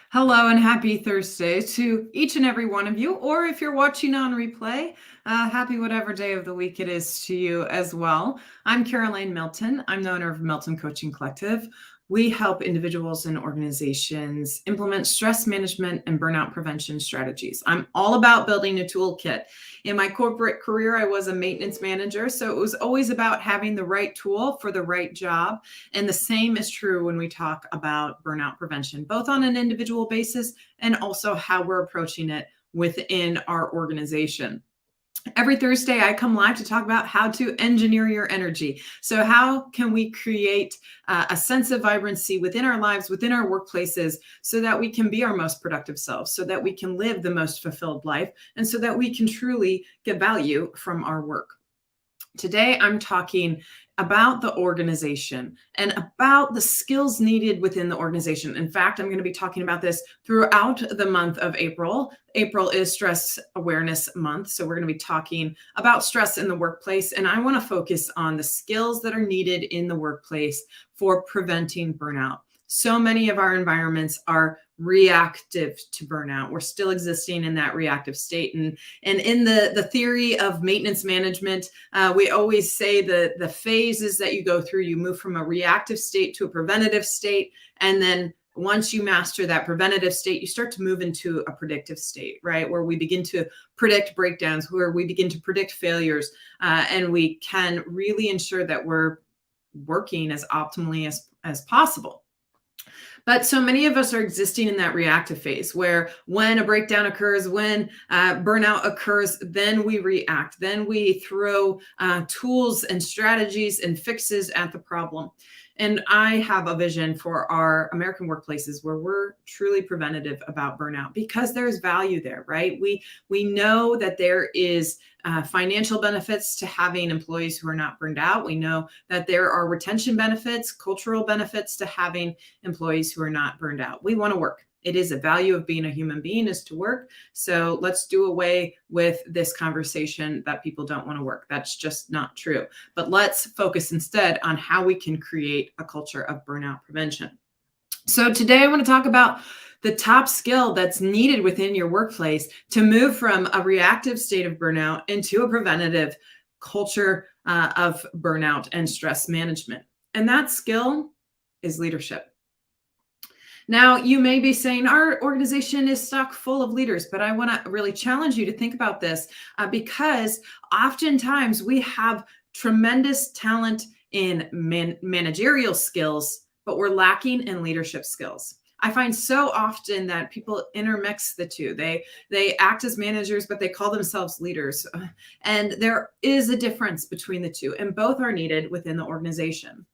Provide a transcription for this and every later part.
Hello and happy Thursday to each and every one of you, or if you're watching on replay, happy whatever day of the week it is to you as well. I'm Caroline Milton. I'm the owner of Milton Coaching Collective. We help individuals and organizations implement stress management and burnout prevention strategies. I'm all about building a toolkit. In my corporate career, I was a maintenance manager, so it was always about having the right tool for the right job. And the same is true when we talk about burnout prevention, both on an individual basis and also how we're approaching it within our organization. Every Thursday, I come live to talk about how to engineer your energy. So, how can we create a sense of vibrancy within our lives, within our workplaces, so that we can be our most productive selves, so that we can live the most fulfilled life, and so that we can truly get value from our work? Today, I'm talking about the organization and about the skills needed within the organization. In fact, I'm going to be talking about this throughout the month of April. April is Stress Awareness Month, so we're going to be talking about stress in the workplace, and I want to focus on the skills that are needed in the workplace for preventing burnout. So many of our environments are reactive to burnout. We're still existing in that reactive state. And in the theory of maintenance management, we always say the phases that you go through, you move from a reactive state to a preventative state. And then once you master that preventative state, you start to move into a predictive state, right? Where we begin to predict breakdowns, where we begin to predict failures, and we can really ensure that we're working as optimally as possible. But so many of us are existing in that reactive phase where when a breakdown occurs, when burnout occurs, then we react. Then we throw tools and strategies and fixes at the problem. And I have a vision for our American workplaces where we're truly preventative about burnout because there's value there, right? We know that there is financial benefits to having employees who are not burned out. We know that there are retention benefits, cultural benefits to having employees who are not burned out. We want to work. It is a value of being a human being is to work. So let's do away with this conversation that people don't want to work. That's just not true. But let's focus instead on how we can create a culture of burnout prevention. So today I want to talk about the top skill that's needed within your workplace to move from a reactive state of burnout into a preventative culture of burnout and stress management. And that skill is leadership. Now, you may be saying our organization is stuck full of leaders, but I want to really challenge you to think about this because oftentimes we have tremendous talent in managerial skills, but we're lacking in leadership skills. I find so often that people intermix the two. They act as managers, but they call themselves leaders. And there is a difference between the two, and both are needed within the organization.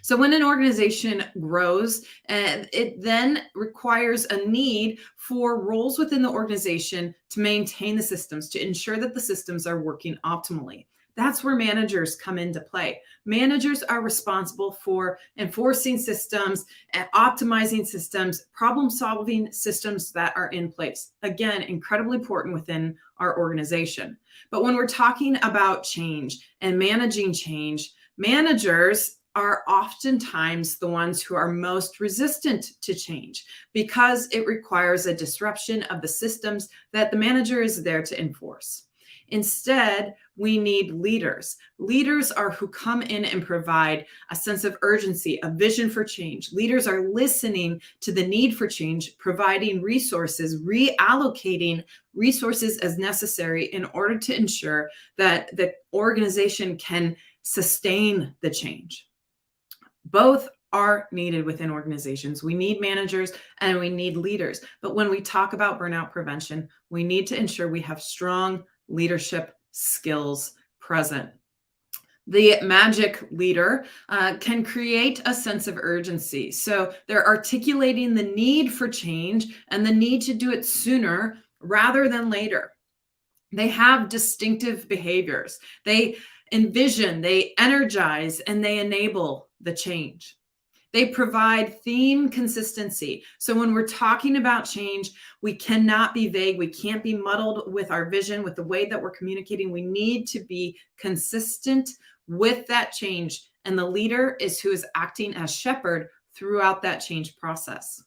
So when an organization grows, it then requires a need for roles within the organization to maintain the systems, to ensure that the systems are working optimally. That's where managers come into play. Managers are responsible for enforcing systems, optimizing systems, problem-solving systems that are in place. Again, incredibly important within our organization. But when we're talking about change and managing change, managers are oftentimes the ones who are most resistant to change because it requires a disruption of the systems that the manager is there to enforce. Instead, we need leaders. Leaders are who come in and provide a sense of urgency, a vision for change. Leaders are listening to the need for change, providing resources, reallocating resources as necessary in order to ensure that the organization can sustain the change. Both are needed within organizations. We need managers and we need leaders. But when we talk about burnout prevention, we need to ensure we have strong leadership skills present. The magic leader can create a sense of urgency. So they're articulating the need for change and the need to do it sooner rather than later. They have distinctive behaviors. They envision, they energize, and they enable the change. They provide theme consistency. So when we're talking about change, we cannot be vague. We can't be muddled with our vision, with the way that we're communicating. We need to be consistent with that change. And the leader is who is acting as shepherd throughout that change process.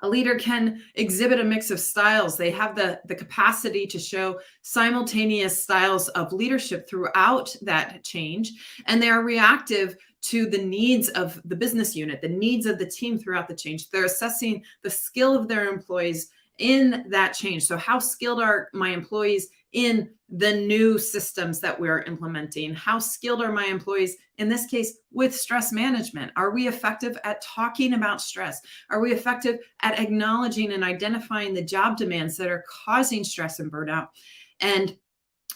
A leader can exhibit a mix of styles. They have the capacity to show simultaneous styles of leadership throughout that change, and they are reactive to the needs of the business unit, the needs of the team throughout the change. They're assessing the skill of their employees in that change. So, how skilled are my employees in the new systems that we're implementing? How skilled are my employees, in this case, with stress management? Are we effective at talking about stress? Are we effective at acknowledging and identifying the job demands that are causing stress and burnout? And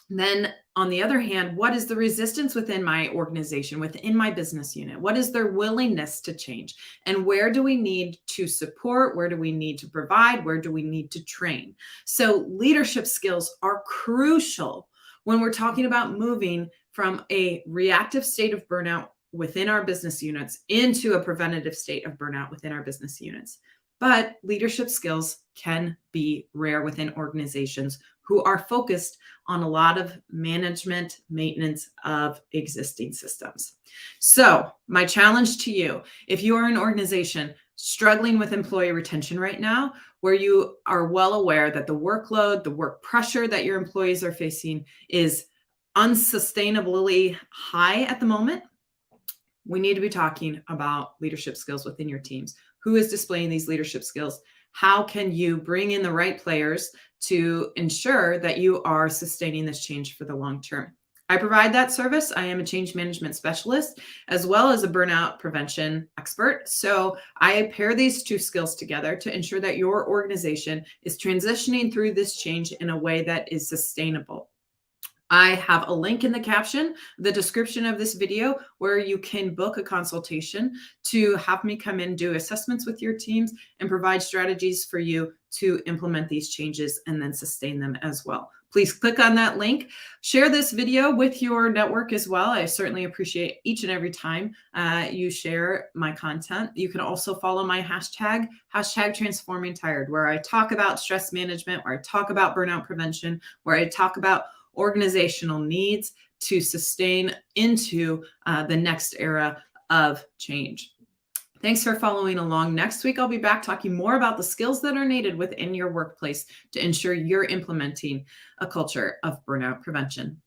then, on the other hand, what is the resistance within my organization, within my business unit? What is their willingness to change? And where do we need to support? Where do we need to provide? Where do we need to train? So, leadership skills are crucial when we're talking about moving from a reactive state of burnout within our business units into a preventative state of burnout within our business units. But leadership skills can be rare within organizations who are focused on a lot of management, maintenance of existing systems. So, my challenge to you, if you are an organization struggling with employee retention right now, where you are well aware that the workload, the work pressure that your employees are facing is unsustainably high at the moment, we need to be talking about leadership skills within your teams. Who is displaying these leadership skills? How can you bring in the right players to ensure that you are sustaining this change for the long term? I provide that service. I am a change management specialist as well as a burnout prevention expert. So I pair these two skills together to ensure that your organization is transitioning through this change in a way that is sustainable. I have a link in the caption, the description of this video, where you can book a consultation to have me come in, do assessments with your teams, and provide strategies for you to implement these changes and then sustain them as well. Please click on that link. Share this video with your network as well. I certainly appreciate each and every time you share my content. You can also follow my hashtag #TransformingTired, where I talk about stress management, where I talk about burnout prevention, where I talk about organizational needs to sustain into the next era of change. Thanks for following along. Next week, I'll be back talking more about the skills that are needed within your workplace to ensure you're implementing a culture of burnout prevention.